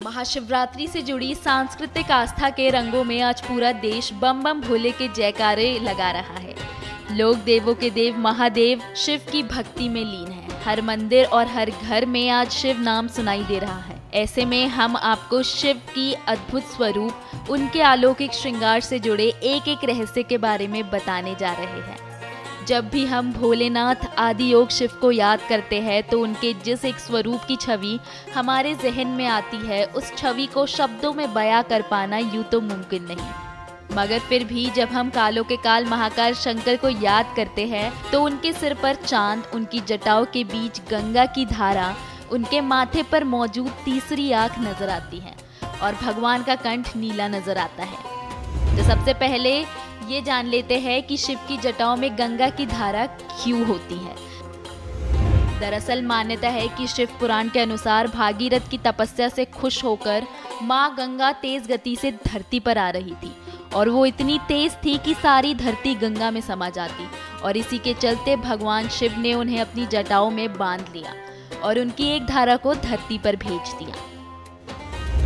महाशिवरात्रि से जुड़ी सांस्कृतिक आस्था के रंगों में आज पूरा देश बम बम भोले के जयकारे लगा रहा है। लोग देवों के देव महादेव शिव की भक्ति में लीन हैं। हर मंदिर और हर घर में आज शिव नाम सुनाई दे रहा है। ऐसे में हम आपको शिव की अद्भुत स्वरूप, उनके अलौकिक श्रृंगार से जुड़े एक एक रहस्य के बारे में बताने जा रहे हैं। जब भी हम भोलेनाथ आदि योग शिव को याद करते हैं तो उनके जिस एक स्वरूप की छवि हमारे जहन में आती है, उस छवि को शब्दों में बयां कर पाना यूं तो मुमकिन नहीं। मगर फिर भी जब हम कालों के काल महाकाल शंकर को याद करते हैं तो उनके सिर पर चांद, उनकी जटाओं के बीच गंगा की धारा, उनके माथे पर मौजूद तीसरी आंख नजर आती है और भगवान का कंठ नीला नजर आता है। तो सबसे पहले ये जान लेते हैं कि शिव की जटाओं में गंगा की धारा क्यों होती है। दरअसल मान्यता है कि शिव पुराण के अनुसार भागीरथ की तपस्या से खुश होकर माँ गंगा तेज गति से धरती पर आ रही थी और वो इतनी तेज थी कि सारी धरती गंगा में समा जाती और इसी के चलते भगवान शिव ने उन्हें अपनी जटाओं में बांध लिया और उनकी एक धारा को धरती पर भेज दिया।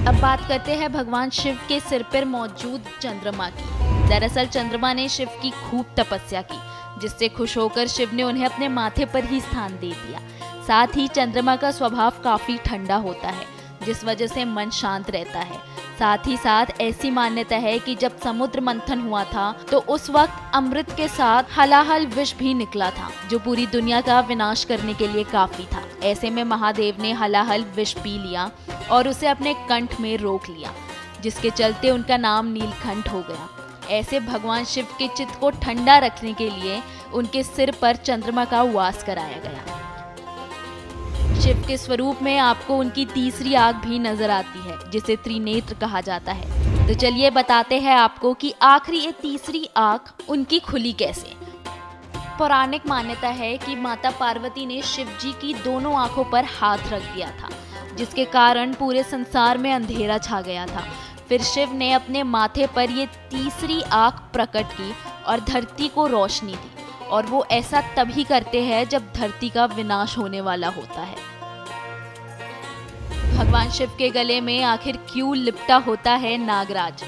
अब बात करते हैं भगवान शिव के सिर पर मौजूद चंद्रमा की। दरअसल चंद्रमा ने शिव की खूब तपस्या की, जिससे खुश होकर शिव ने उन्हें अपने माथे पर ही स्थान दे दिया। साथ ही चंद्रमा का स्वभाव काफी ठंडा होता है, जिस वजह से मन शांत रहता है। साथ ही साथ ऐसी मान्यता है कि जब समुद्र मंथन हुआ था तो उस वक्त अमृत के साथ हलाहल विष भी निकला था, जो पूरी दुनिया का विनाश करने के लिए काफी था। ऐसे में महादेव ने हलाहल विष पी लिया और उसे अपने कंठ में रोक लिया, जिसके चलते उनका नाम नीलकंठ हो गया। ऐसे भगवान शिव के चित्त को ठंडा रखने के लिए उनके सिर पर चंद्रमा का वास कराया गया। शिव के स्वरूप में आपको उनकी तीसरी आंख भी नजर आती है, जिसे त्रिनेत्र कहा जाता है। तो चलिए बताते हैं आपको कि आखिर ये तीसरी आंख उनकी खुली कैसे। पौराणिक मान्यता है कि माता पार्वती ने शिव जी की दोनों आंखों पर हाथ रख दिया था, जिसके कारण पूरे संसार में अंधेरा छा गया था। फिर शिव ने अपने माथे पर ये तीसरी आंख प्रकट की और धरती को रोशनी दी, और वो ऐसा तभी करते हैं जब धरती का विनाश होने वाला होता है। भगवान शिव के गले में आखिर क्यों लिपटा होता है नागराज।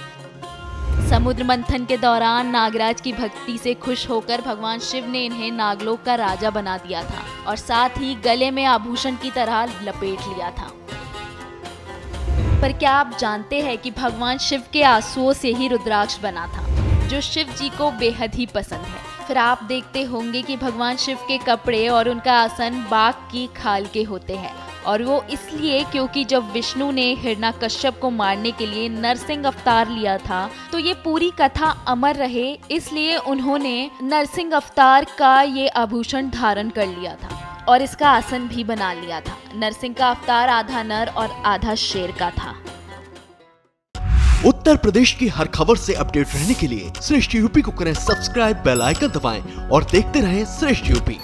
समुद्र मंथन के दौरान नागराज की भक्ति से खुश होकर भगवान शिव ने इन्हें नागलोक का राजा बना दिया था और साथ ही गले में आभूषण की तरह लपेट लिया था। पर क्या आप जानते हैं कि भगवान शिव के आंसुओं से ही रुद्राक्ष बना था, जो शिव जी को बेहद ही पसंद है। फिर आप देखते होंगे कि भगवान शिव के कपड़े और उनका आसन बाघ की खाल के होते हैं, और वो इसलिए क्योंकि जब विष्णु ने हिरण्यकश्यप को मारने के लिए नरसिंह अवतार लिया था तो ये पूरी कथा अमर रहे, इसलिए उन्होंने नरसिंह अवतार का ये आभूषण धारण कर लिया था और इसका आसन भी बना लिया था। नरसिंह का अवतार आधा नर और आधा शेर का था। उत्तर प्रदेश की हर खबर से अपडेट रहने के लिए श्रेष्ठ यूपी को करें सब्सक्राइब, बेल आइकन दबाएं और देखते रहें श्रेष्ठ यूपी।